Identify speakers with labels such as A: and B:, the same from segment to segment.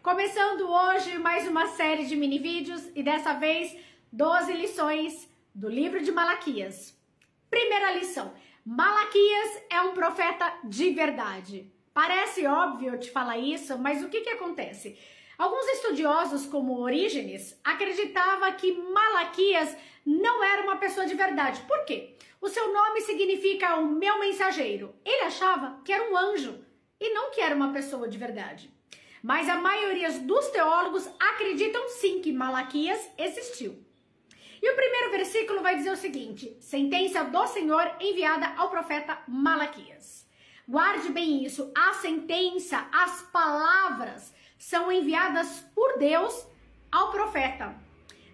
A: Começando hoje mais uma série de mini vídeos e dessa vez 12 lições do livro de Malaquias. Primeira lição: Malaquias é um profeta de verdade. Parece óbvio eu te falar isso, mas o que acontece? Alguns estudiosos, como Orígenes, acreditavam que Malaquias não era uma pessoa de verdade. Por quê? O seu nome significa o meu mensageiro. Ele achava que era um anjo e não que era uma pessoa de verdade. Mas a maioria dos teólogos acreditam sim que Malaquias existiu. E o primeiro versículo vai dizer o seguinte: sentença do Senhor enviada ao profeta Malaquias. Guarde bem isso, a sentença, as palavras são enviadas por Deus ao profeta.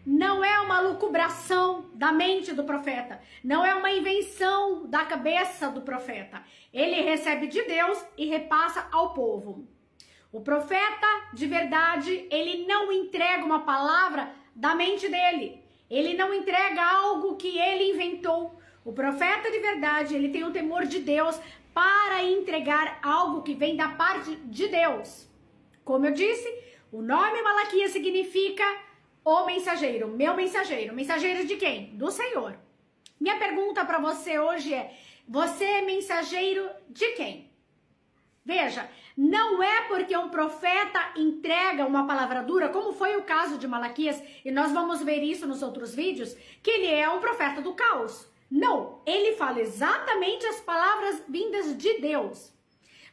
A: Não é uma lucubração da mente do profeta, não é uma invenção da cabeça do profeta. Ele recebe de Deus e repassa ao povo. O profeta de verdade, ele não entrega uma palavra da mente dele. Ele não entrega algo que ele inventou. O profeta de verdade, ele tem o temor de Deus para entregar algo que vem da parte de Deus. Como eu disse, o nome Malaquias significa o mensageiro, meu mensageiro. Mensageiro de quem? Do Senhor. Minha pergunta para você hoje é: você é mensageiro de quem? Veja, não é porque um profeta entrega uma palavra dura, como foi o caso de Malaquias, e nós vamos ver isso nos outros vídeos, que ele é um profeta do caos. Não, ele fala exatamente as palavras vindas de Deus.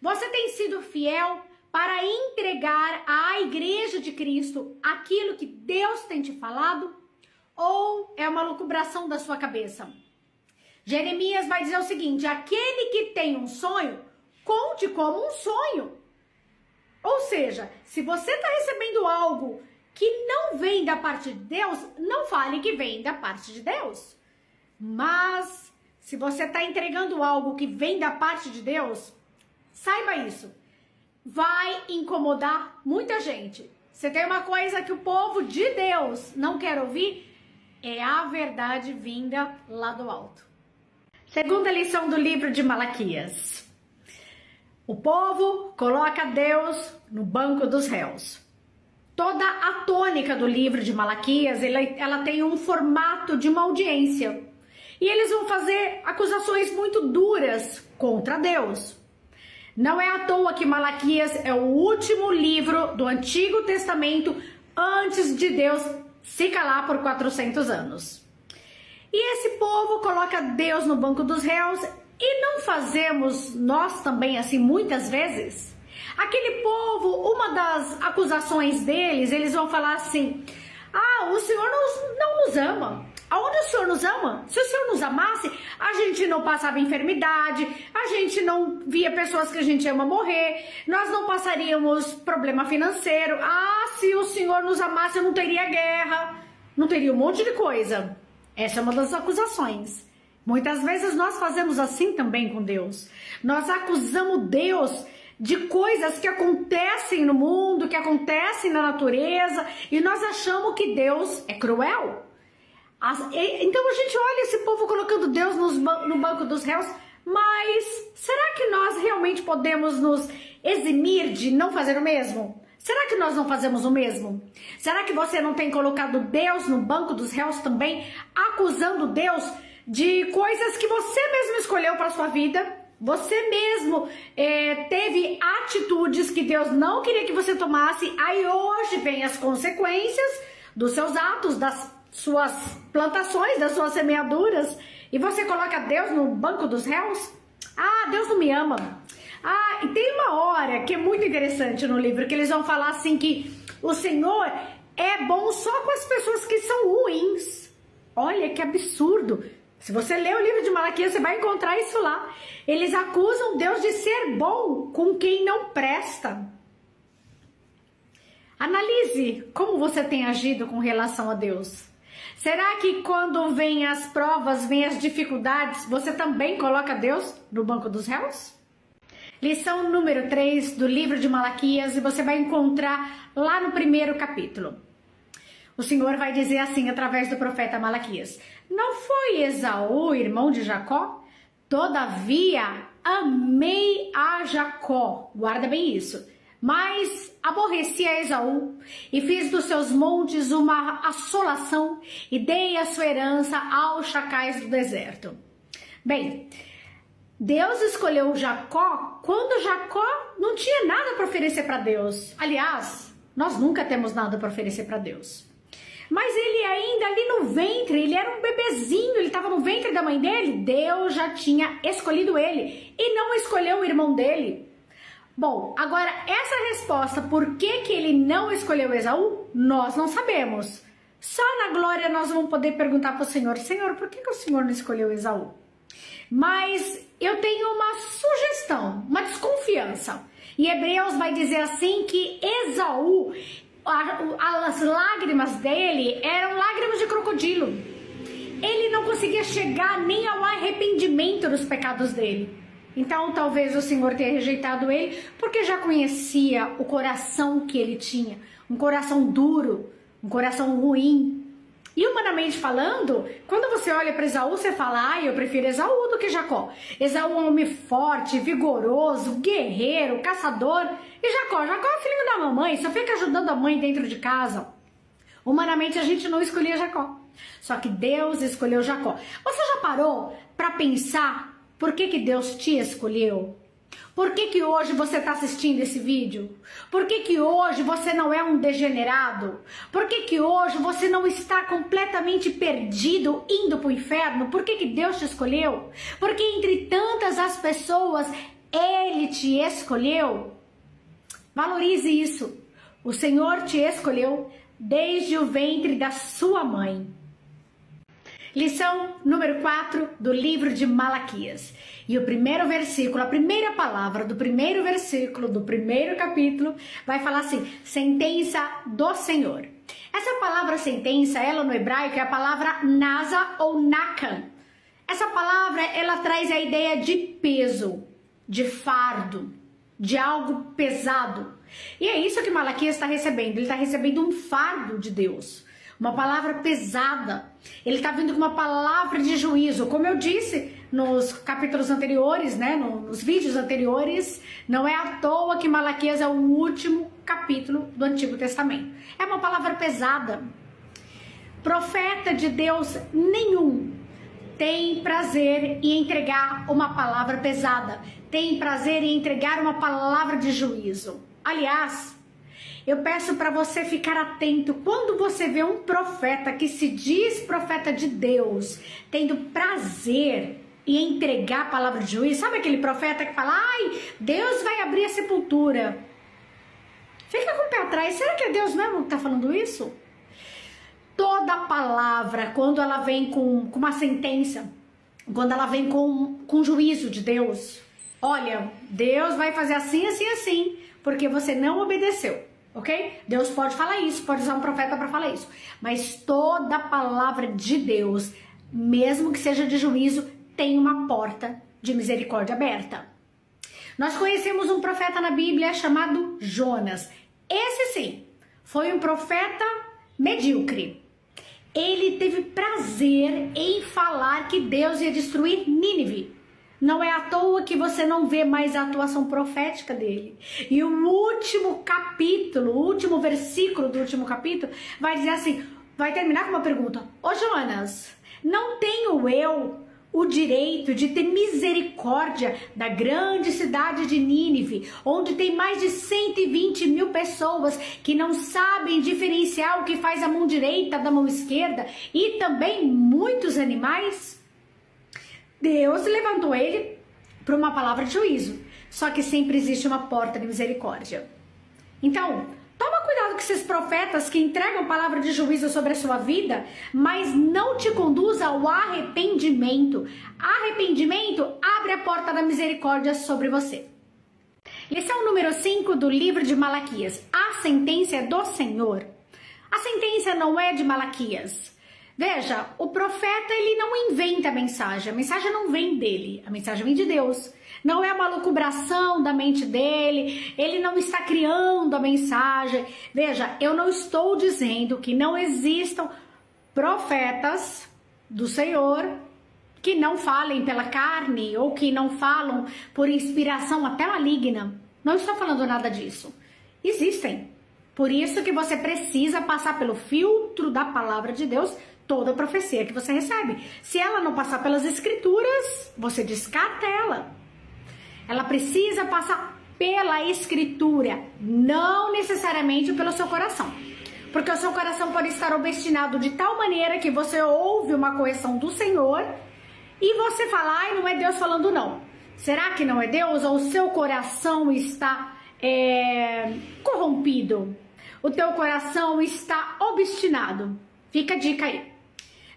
A: Você tem sido fiel para entregar à igreja de Cristo aquilo que Deus tem te falado? Ou é uma lucubração da sua cabeça? Jeremias vai dizer o seguinte: aquele que tem um sonho, conte como um sonho. Ou seja, se você está recebendo algo que não vem da parte de Deus, não fale que vem da parte de Deus. Mas se você está entregando algo que vem da parte de Deus, saiba isso. Vai incomodar muita gente. Se tem uma coisa que o povo de Deus não quer ouvir, é a verdade vinda lá do alto. Segunda lição do livro de Malaquias. O povo coloca Deus no banco dos réus. Toda a tônica do livro de Malaquias, ela tem um formato de uma audiência. E eles vão fazer acusações muito duras contra Deus. Não é à toa que Malaquias é o último livro do Antigo Testamento antes de Deus se calar por 400 anos. E esse povo coloca Deus no banco dos réus. E não fazemos nós também assim muitas vezes? Aquele povo, uma das acusações deles, eles vão falar assim: o Senhor não nos ama. Aonde o Senhor nos ama? Se o Senhor nos amasse, a gente não passava enfermidade, a gente não via pessoas que a gente ama morrer, nós não passaríamos problema financeiro. Se o Senhor nos amasse, eu não teria guerra, não teria um monte de coisa. Essa é uma das acusações. Muitas vezes nós fazemos assim também com Deus. Nós acusamos Deus de coisas que acontecem no mundo, que acontecem na natureza, e nós achamos que Deus é cruel. Então a gente olha esse povo colocando Deus no banco dos réus, mas será que nós realmente podemos nos eximir de não fazer o mesmo? Será que nós não fazemos o mesmo? Será que você não tem colocado Deus no banco dos réus também, acusando Deus de coisas que você mesmo escolheu para sua vida? Você mesmo teve atitudes que Deus não queria que você tomasse, aí hoje vem as consequências dos seus atos, das suas plantações, das suas semeaduras, e você coloca Deus no banco dos réus? Deus não me ama. E tem uma hora que é muito interessante no livro, que eles vão falar assim que o Senhor é bom só com as pessoas que são ruins. Olha que absurdo. Se você ler o livro de Malaquias, você vai encontrar isso lá. Eles acusam Deus de ser bom com quem não presta. Analise como você tem agido com relação a Deus. Será que quando vêm as provas, vêm as dificuldades, você também coloca Deus no banco dos réus? Lição número 3 do livro de Malaquias, e você vai encontrar lá no primeiro capítulo. O Senhor vai dizer assim através do profeta Malaquias: não foi Esaú, irmão de Jacó? Todavia, amei a Jacó. Guarda bem isso. mas aborrecia Esaú e fiz dos seus montes uma assolação e dei a sua herança aos chacais do deserto. Bem, Deus escolheu Jacó quando Jacó não tinha nada para oferecer para Deus. Aliás, nós nunca temos nada para oferecer para Deus. Mas ele ainda ali no ventre, ele era um bebezinho, ele estava no ventre da mãe dele. Deus já tinha escolhido ele e não escolheu o irmão dele. Bom, agora essa resposta, por que ele não escolheu Esaú, nós não sabemos. Só na glória nós vamos poder perguntar para o Senhor, Senhor, por que o Senhor não escolheu Esaú? Mas eu tenho uma sugestão, uma desconfiança. E Hebreus vai dizer assim que Esaú, as lágrimas dele eram lágrimas de crocodilo. Ele não conseguia chegar nem ao arrependimento dos pecados dele. Então talvez o Senhor tenha rejeitado ele porque já conhecia o coração que ele tinha. Um coração duro, um coração ruim. E humanamente falando, quando você olha para Esaú, você fala, eu prefiro Esaú do que Jacó. Esaú é um homem forte, vigoroso, guerreiro, caçador. E Jacó é filho da mamãe, só fica ajudando a mãe dentro de casa. Humanamente a gente não escolhia Jacó. Só que Deus escolheu Jacó. Você já parou para pensar por que Deus te escolheu? Por que hoje você está assistindo esse vídeo? Por que hoje você não é um degenerado? Por que hoje você não está completamente perdido, indo para o inferno? Por que Deus te escolheu? Porque entre tantas as pessoas, Ele te escolheu. Valorize isso. O Senhor te escolheu desde o ventre da sua mãe. Lição número 4 do livro de Malaquias. E o primeiro versículo, a primeira palavra do primeiro versículo do primeiro capítulo vai falar assim, sentença do Senhor. Essa palavra sentença, ela no hebraico é a palavra nasa ou nakan. Essa palavra, ela traz a ideia de peso, de fardo, de algo pesado. E é isso que Malaquias está recebendo, ele está recebendo um fardo de Deus. Uma palavra pesada. Ele está vindo com uma palavra de juízo. Como eu disse nos capítulos anteriores, né, nos vídeos anteriores, não é à toa que Malaquias é o último capítulo do Antigo Testamento. É uma palavra pesada. Profeta de Deus nenhum tem prazer em entregar uma palavra pesada. Tem prazer em entregar uma palavra de juízo. Aliás, eu peço para você ficar atento quando você vê um profeta que se diz profeta de Deus, tendo prazer em entregar a palavra de juízo. Sabe aquele profeta que fala, Deus vai abrir a sepultura. Fica com o pé atrás, será que é Deus mesmo que está falando isso? Toda palavra, quando ela vem com uma sentença, quando ela vem com juízo de Deus, olha, Deus vai fazer assim, assim, assim, porque você não obedeceu. Ok? Deus pode falar isso, pode usar um profeta para falar isso. Mas toda palavra de Deus, mesmo que seja de juízo, tem uma porta de misericórdia aberta. Nós conhecemos um profeta na Bíblia chamado Jonas. Esse sim, foi um profeta medíocre. Ele teve prazer em falar que Deus ia destruir Nínive. Não é à toa que você não vê mais a atuação profética dele. E o último capítulo, o último versículo do último capítulo, vai dizer assim, vai terminar com uma pergunta. Ô Jonas, não tenho eu o direito de ter misericórdia da grande cidade de Nínive, onde tem mais de 120 mil pessoas que não sabem diferenciar o que faz a mão direita da mão esquerda e também muitos animais? Deus levantou ele para uma palavra de juízo, só que sempre existe uma porta de misericórdia. Então, toma cuidado com esses profetas que entregam palavra de juízo sobre a sua vida, mas não te conduz ao arrependimento. Arrependimento abre a porta da misericórdia sobre você. Lição número 5 do livro de Malaquias. A sentença é do Senhor. A sentença não é de Malaquias. Veja, o profeta, ele não inventa a mensagem não vem dele, a mensagem vem de Deus. Não é uma lucubração da mente dele, ele não está criando a mensagem. Veja, eu não estou dizendo que não existam profetas do Senhor que não falem pela carne ou que não falam por inspiração até maligna. Não estou falando nada disso. Existem. Por isso que você precisa passar pelo filtro da palavra de Deus toda a profecia que você recebe. Se ela não passar pelas escrituras, você descarta ela. Ela precisa passar pela escritura, não necessariamente pelo seu coração. Porque o seu coração pode estar obstinado de tal maneira que você ouve uma correção do Senhor e você fala, ai, não é Deus falando não. Será que não é Deus? Ou o seu coração está corrompido? O teu coração está obstinado? Fica a dica aí.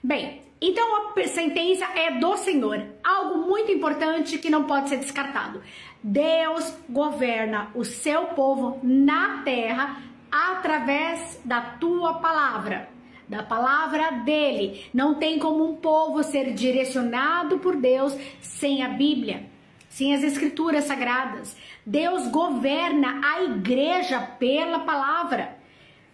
A: Bem, então a sentença é do Senhor. Algo muito importante que não pode ser descartado. Deus governa o seu povo na terra através da tua palavra, da palavra dele. Não tem como um povo ser direcionado por Deus sem a Bíblia, sem as escrituras sagradas. Deus governa a igreja pela palavra.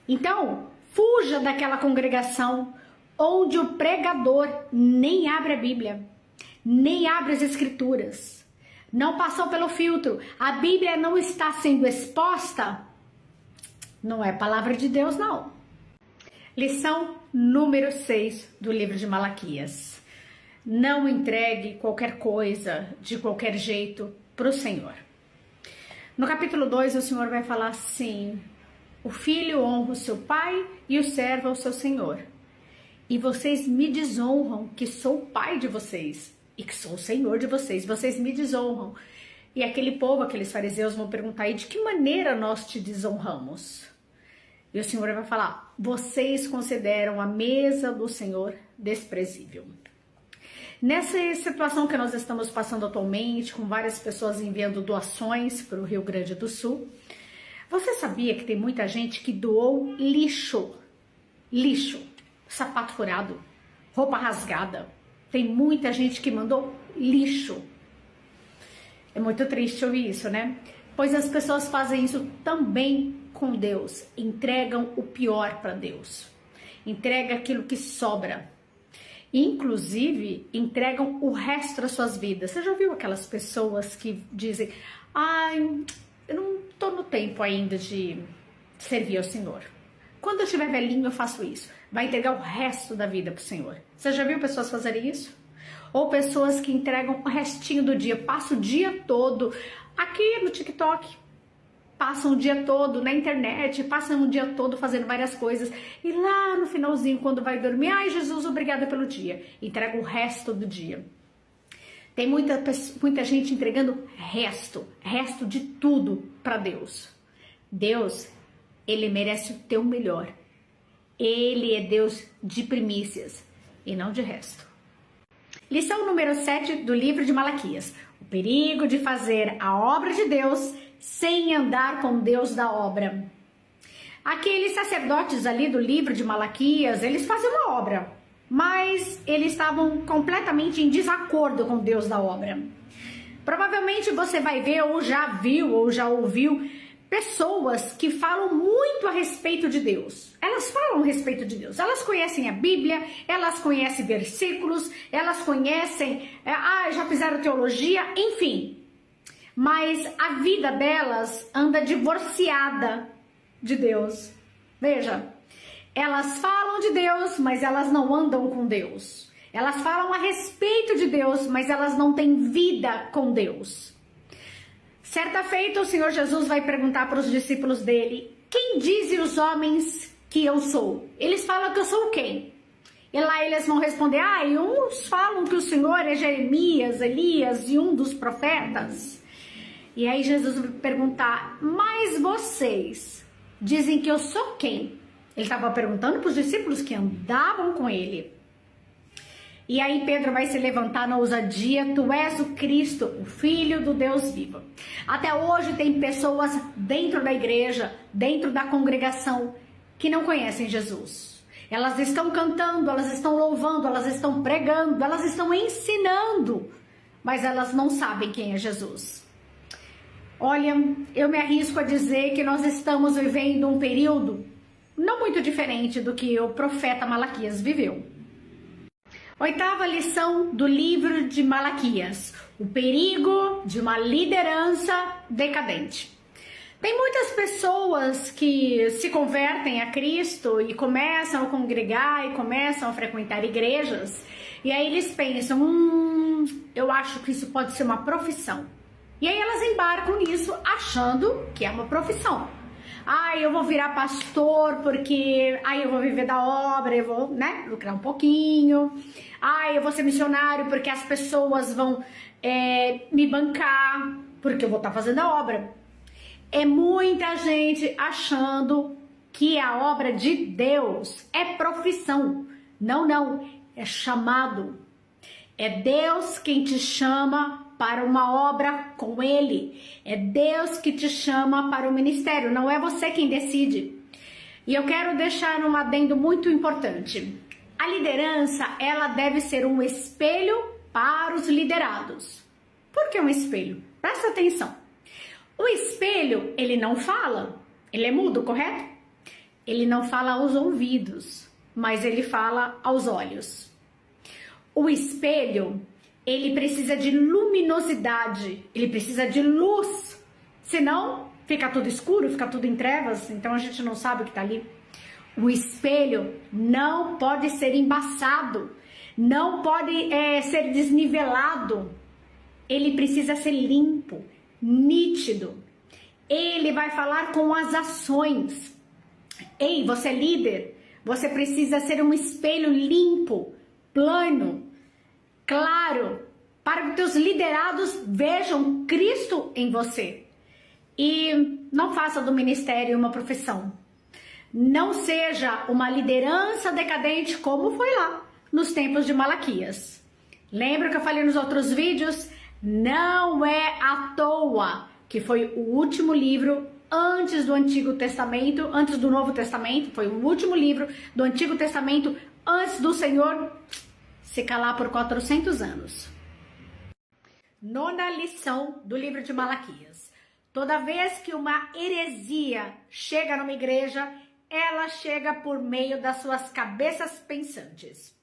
A: Então, fuja daquela congregação onde o pregador nem abre a Bíblia, nem abre as escrituras, não passou pelo filtro, a Bíblia não está sendo exposta, não é palavra de Deus, não. Lição número 6 do livro de Malaquias. Não entregue qualquer coisa de qualquer jeito para o Senhor. No capítulo 2, o Senhor vai falar assim: o filho honra o seu pai e o servo ao seu senhor. E vocês me desonram, que sou o pai de vocês e que sou o senhor de vocês. Vocês me desonram. E aquele povo, aqueles fariseus vão perguntar, e de que maneira nós te desonramos? E o Senhor vai falar, vocês consideram a mesa do Senhor desprezível. Nessa situação que nós estamos passando atualmente, com várias pessoas enviando doações para o Rio Grande do Sul, você sabia que tem muita gente que doou lixo? Lixo. Sapato furado, roupa rasgada. Tem muita gente que mandou lixo. É muito triste ouvir isso, né? Pois as pessoas fazem isso também com Deus. Entregam o pior para Deus. Entrega aquilo que sobra. Inclusive, entregam o resto das suas vidas. Você já ouviu aquelas pessoas que dizem, ai, eu não tô no tempo ainda de servir ao Senhor. Quando eu estiver velhinho, eu faço isso. Vai entregar o resto da vida pro Senhor. Você já viu pessoas fazerem isso? Ou pessoas que entregam o restinho do dia, passam o dia todo aqui no TikTok, passam o dia todo na internet, passam o dia todo fazendo várias coisas. E lá no finalzinho, quando vai dormir, ai Jesus, obrigada pelo dia. Entrega o resto do dia. Tem muita gente entregando resto de tudo para Deus. Deus, Ele merece o teu melhor. Ele é Deus de primícias e não de resto. Lição número 7 do livro de Malaquias. O perigo de fazer a obra de Deus sem andar com Deus da obra. Aqueles sacerdotes ali do livro de Malaquias, eles faziam uma obra, mas eles estavam completamente em desacordo com Deus da obra. Provavelmente você vai ver, ou já viu, ou já ouviu, pessoas que falam muito a respeito de Deus. Elas falam a respeito de Deus. Elas conhecem a Bíblia, elas conhecem versículos, elas conhecem, já fizeram teologia, enfim. Mas a vida delas anda divorciada de Deus. Veja, elas falam de Deus, mas elas não andam com Deus. Elas falam a respeito de Deus, mas elas não têm vida com Deus. Certa feita, o Senhor Jesus vai perguntar para os discípulos dele, quem dizem os homens que eu sou? Eles falam que eu sou quem? E lá eles vão responder, uns falam que o Senhor é Jeremias, Elias e um dos profetas. E aí Jesus vai perguntar, mas vocês dizem que eu sou quem? Ele estava perguntando para os discípulos que andavam com ele. E aí Pedro vai se levantar na ousadia, tu és o Cristo, o Filho do Deus vivo. Até hoje tem pessoas dentro da igreja, dentro da congregação, que não conhecem Jesus. Elas estão cantando, elas estão louvando, elas estão pregando, elas estão ensinando, mas elas não sabem quem é Jesus. Olha, eu me arrisco a dizer que nós estamos vivendo um período não muito diferente do que o profeta Malaquias viveu. Oitava lição do livro de Malaquias, o perigo de uma liderança decadente. Tem muitas pessoas que se convertem a Cristo e começam a congregar e começam a frequentar igrejas, e aí eles pensam, eu acho que isso pode ser uma profissão. E aí elas embarcam nisso achando que é uma profissão. Eu vou virar pastor porque aí eu vou viver da obra, eu vou, lucrar um pouquinho. Eu vou ser missionário porque as pessoas vão me bancar, porque eu vou estar fazendo a obra. É muita gente achando que a obra de Deus é profissão. Não, é chamado. É Deus quem te chama para uma obra com Ele. É Deus que te chama para o ministério, não é você quem decide. E eu quero deixar um adendo muito importante. A liderança, ela deve ser um espelho para os liderados. Por que um espelho? Presta atenção. O espelho, ele não fala, ele é mudo, correto? Ele não fala aos ouvidos, mas ele fala aos olhos. O espelho, ele precisa de luminosidade, ele precisa de luz, senão fica tudo escuro, fica tudo em trevas, então a gente não sabe o que está ali. O espelho não pode ser embaçado, não pode ser desnivelado, ele precisa ser limpo, nítido. Ele vai falar com as ações. Ei, você é líder, você precisa ser um espelho limpo, plano, claro, para que teus liderados vejam Cristo em você. E não faça do ministério uma profissão. Não seja uma liderança decadente como foi lá nos tempos de Malaquias. Lembra que eu falei nos outros vídeos? Não é à toa que foi o último livro antes do Antigo Testamento, antes do Novo Testamento, foi o último livro do Antigo Testamento antes do Senhor se calar por 400 anos. Nona lição do livro de Malaquias. Toda vez que uma heresia chega numa igreja, ela chega por meio das suas cabeças pensantes.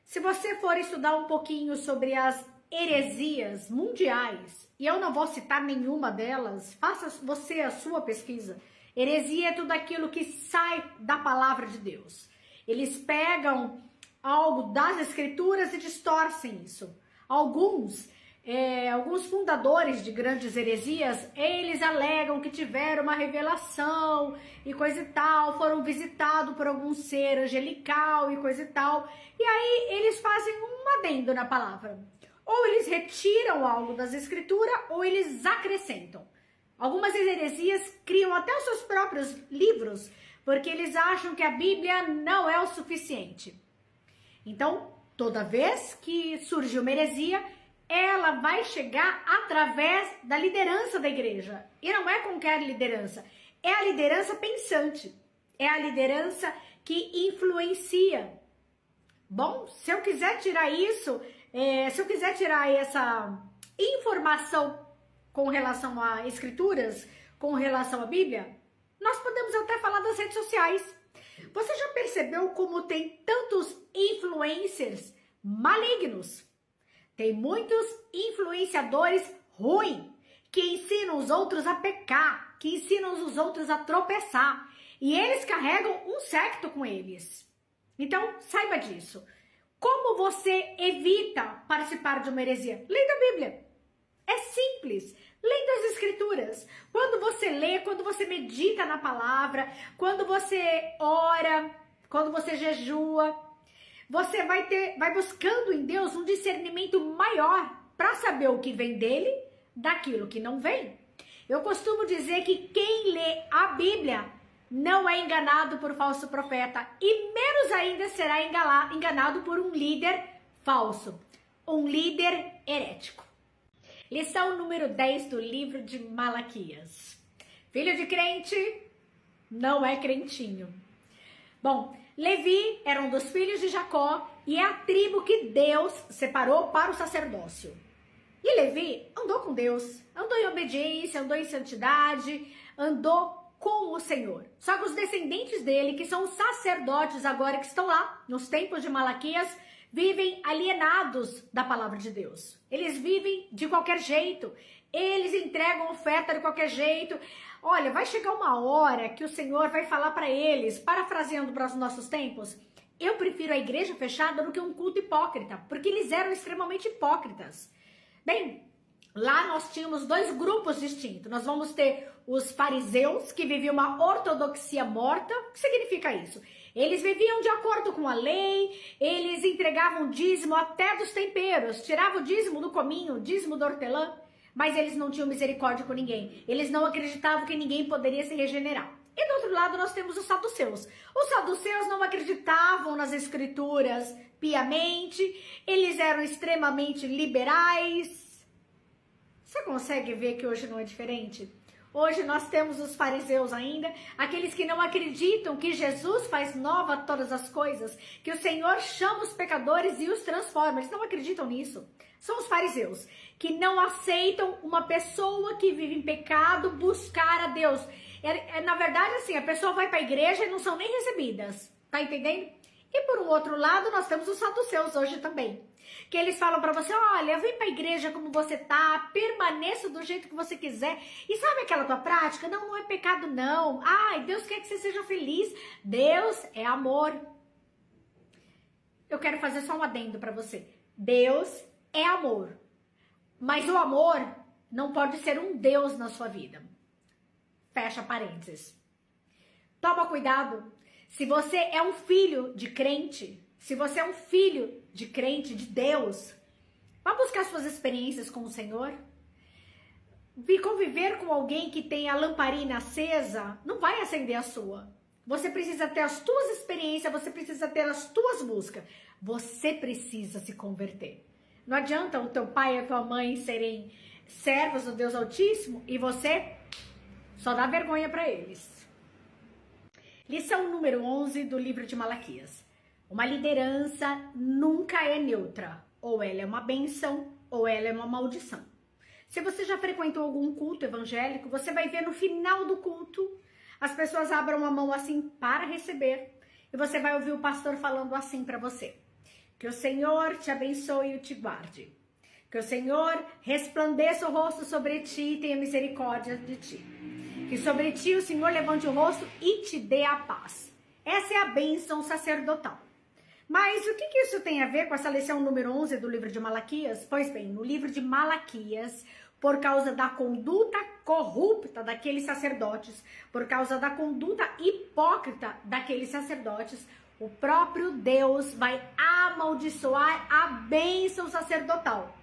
A: Se você for estudar um pouquinho sobre as heresias mundiais, e eu não vou citar nenhuma delas, faça você a sua pesquisa. Heresia é tudo aquilo que sai da palavra de Deus. Eles pegam algo das escrituras e distorcem isso. Alguns fundadores de grandes heresias, eles alegam que tiveram uma revelação e coisa e tal, foram visitados por algum ser angelical e coisa e tal, e aí eles fazem um adendo na palavra. Ou eles retiram algo das escrituras, ou eles acrescentam. Algumas heresias criam até os seus próprios livros, porque eles acham que a Bíblia não é o suficiente. Então, toda vez que surge uma heresia, ela vai chegar através da liderança da igreja. E não é qualquer liderança, é a liderança pensante, é a liderança que influencia. Bom, se eu quiser tirar isso, se eu quiser tirar essa informação com relação a escrituras, com relação à Bíblia, nós podemos até falar das redes sociais. Você já percebeu como tem tantos influencers malignos? Tem muitos influenciadores ruins que ensinam os outros a pecar, que ensinam os outros a tropeçar. E eles carregam um séquito com eles. Então, saiba disso. Como você evita participar de uma heresia? Lendo a Bíblia. É simples. Lendo as escrituras. Quando você lê, quando você medita na palavra, quando você ora, quando você jejua, você vai buscando em Deus um discernimento maior para saber o que vem dele daquilo que não vem. Eu costumo dizer que quem lê a Bíblia não é enganado por falso profeta e menos ainda será enganado por um líder falso, um líder herético. Lição número 10 do livro de Malaquias. Filho de crente não é crentinho. Bom, Levi era um dos filhos de Jacó e é a tribo que Deus separou para o sacerdócio. E Levi andou com Deus, andou em obediência, andou em santidade, andou com o Senhor. Só que os descendentes dele, que são os sacerdotes agora que estão lá, nos tempos de Malaquias, vivem alienados da palavra de Deus. Eles vivem de qualquer jeito. eles entregam oferta de qualquer jeito. Olha, vai chegar uma hora que o Senhor vai falar para eles, parafraseando para os nossos tempos, eu prefiro a igreja fechada do que um culto hipócrita, porque eles eram extremamente hipócritas. Bem, lá nós tínhamos dois grupos distintos. Nós vamos ter os fariseus, que viviam uma ortodoxia morta. O que significa isso? Eles viviam de acordo com a lei, eles entregavam dízimo até dos temperos, tiravam o dízimo do cominho, dízimo do hortelã, mas eles não tinham misericórdia com ninguém. Eles não acreditavam que ninguém poderia se regenerar. E do outro lado nós temos os saduceus. Os saduceus não acreditavam nas escrituras piamente, eles eram extremamente liberais. Você consegue ver que hoje não é diferente? Hoje nós temos os fariseus ainda, aqueles que não acreditam que Jesus faz nova todas as coisas, que o Senhor chama os pecadores e os transforma. Eles não acreditam nisso. São os fariseus, que não aceitam uma pessoa que vive em pecado buscar a Deus. Na verdade, assim, a pessoa vai para a igreja e não são nem recebidas. Tá entendendo? E por um outro lado, nós temos os saduceus hoje também. Que eles falam para você, olha, vem para a igreja como você tá, permaneça do jeito que você quiser. E sabe aquela tua prática? Não, não é pecado não. Ai, Deus quer que você seja feliz. Deus é amor. Eu quero fazer só um adendo para você. Deus é amor. Mas o amor não pode ser um Deus na sua vida. Fecha parênteses. Toma cuidado. Se você é um filho de crente, se você é um filho de crente, de Deus, vá buscar suas experiências com o Senhor. E conviver com alguém que tem a lamparina acesa, não vai acender a sua. Você precisa ter as tuas experiências, você precisa ter as tuas buscas. Você precisa se converter. Não adianta o teu pai e a tua mãe serem servos do Deus Altíssimo e você só dá vergonha para eles. Lição número 11 do livro de Malaquias. Uma liderança nunca é neutra. Ou ela é uma bênção, ou ela é uma maldição. Se você já frequentou algum culto evangélico, você vai ver no final do culto, as pessoas abram a mão assim para receber. E você vai ouvir o pastor falando assim para você. Que o Senhor te abençoe e te guarde. Que o Senhor resplandeça o rosto sobre ti e tenha misericórdia de ti. Que sobre ti o Senhor levante o rosto e te dê a paz. Essa é a bênção sacerdotal. Mas o que isso tem a ver com essa lição número 11 do livro de Malaquias? Pois bem, no livro de Malaquias, por causa da conduta corrupta daqueles sacerdotes, por causa da conduta hipócrita daqueles sacerdotes, o próprio Deus vai amaldiçoar a bênção sacerdotal.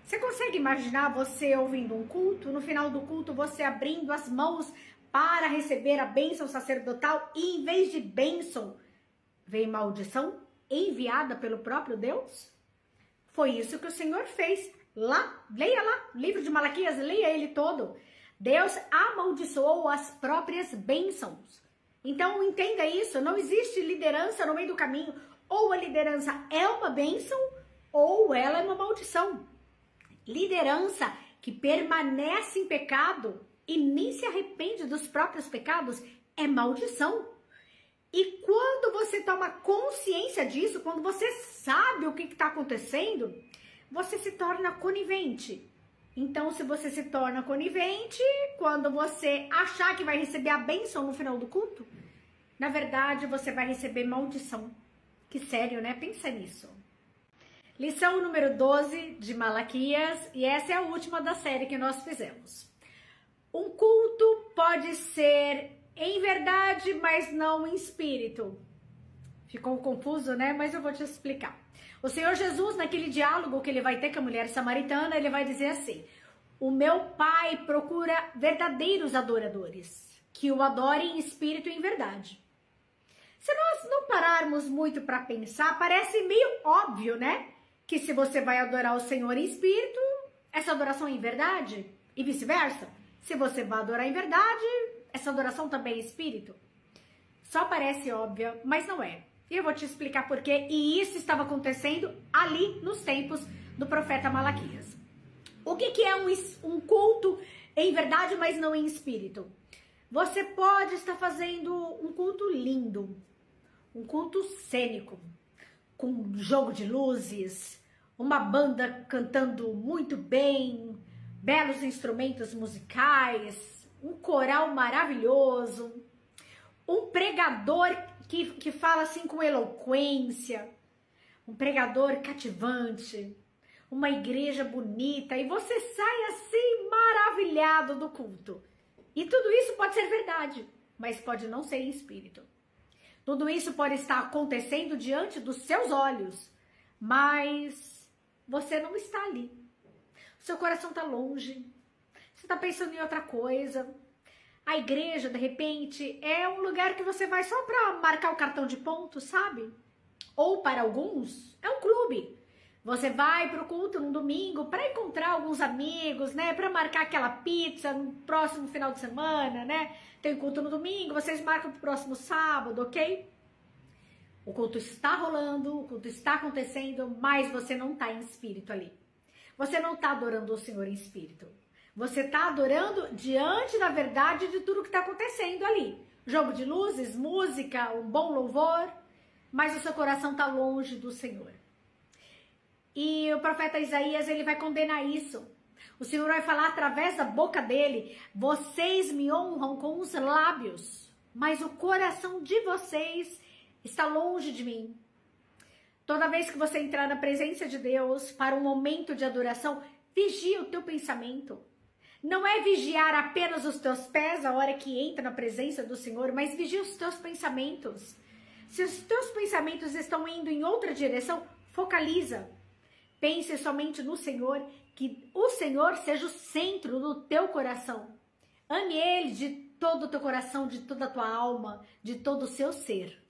A: Você consegue imaginar você ouvindo um culto, no final do culto você abrindo as mãos para receber a bênção sacerdotal e em vez de bênção, vem maldição enviada pelo próprio Deus? Foi isso que o Senhor fez. Lá, leia lá, livro de Malaquias, leia ele todo. Deus amaldiçoou as próprias bênçãos. Então entenda isso, não existe liderança no meio do caminho. Ou a liderança é uma bênção, ou ela é uma maldição. Liderança que permanece em pecado e nem se arrepende dos próprios pecados é maldição. E quando você toma consciência disso, quando você sabe o que está acontecendo, você se torna conivente. Então, se você se torna conivente, quando você achar que vai receber a bênção no final do culto, na verdade, você vai receber maldição. Que sério, né? Pensa nisso. Lição número 12 de Malaquias, e essa é a última da série que nós fizemos. Um culto pode ser em verdade, mas não em espírito. Ficou confuso, né? Mas eu vou te explicar. O Senhor Jesus, naquele diálogo que ele vai ter com a mulher samaritana, ele vai dizer assim: o meu Pai procura verdadeiros adoradores, que o adorem em espírito e em verdade. Se nós não pararmos muito para pensar, parece meio óbvio, né? Que se você vai adorar o Senhor em espírito, essa adoração é em verdade, e vice-versa. Se você vai adorar em verdade, essa adoração também é espírito. Só parece óbvia, mas não é. E eu vou te explicar por quê. E isso estava acontecendo ali nos tempos do profeta Malaquias. O que é um culto em verdade, mas não em espírito? Você pode estar fazendo um culto lindo, um culto cênico, com jogo de luzes, uma banda cantando muito bem, belos instrumentos musicais, um coral maravilhoso, um pregador que fala assim com eloquência, um pregador cativante, uma igreja bonita, e você sai assim maravilhado do culto. E tudo isso pode ser verdade, mas pode não ser em espírito. Tudo isso pode estar acontecendo diante dos seus olhos, mas você não está ali. O seu coração está longe, você está pensando em outra coisa. A igreja, de repente, é um lugar que você vai só para marcar o cartão de pontos, sabe? Ou para alguns, é um clube. Você vai para o culto no domingo para encontrar alguns amigos, né? Para marcar aquela pizza no próximo final de semana, né? Tem culto no domingo, vocês marcam para o próximo sábado, ok? O culto está rolando, o culto está acontecendo, mas você não está em espírito ali. Você não está adorando o Senhor em espírito. Você está adorando diante da verdade de tudo que está acontecendo ali. Jogo de luzes, música, um bom louvor, mas o seu coração está longe do Senhor. E o profeta Isaías, ele vai condenar isso. O Senhor vai falar através da boca dele: vocês me honram com os lábios, mas o coração de vocês está longe de mim. Toda vez que você entrar na presença de Deus para um momento de adoração, vigia o teu pensamento. Não é vigiar apenas os teus pés a hora que entra na presença do Senhor, mas vigia os teus pensamentos. Se os teus pensamentos estão indo em outra direção, focaliza. Pense somente no Senhor, que o Senhor seja o centro do teu coração. Ame Ele de todo o teu coração, de toda a tua alma, de todo o seu ser.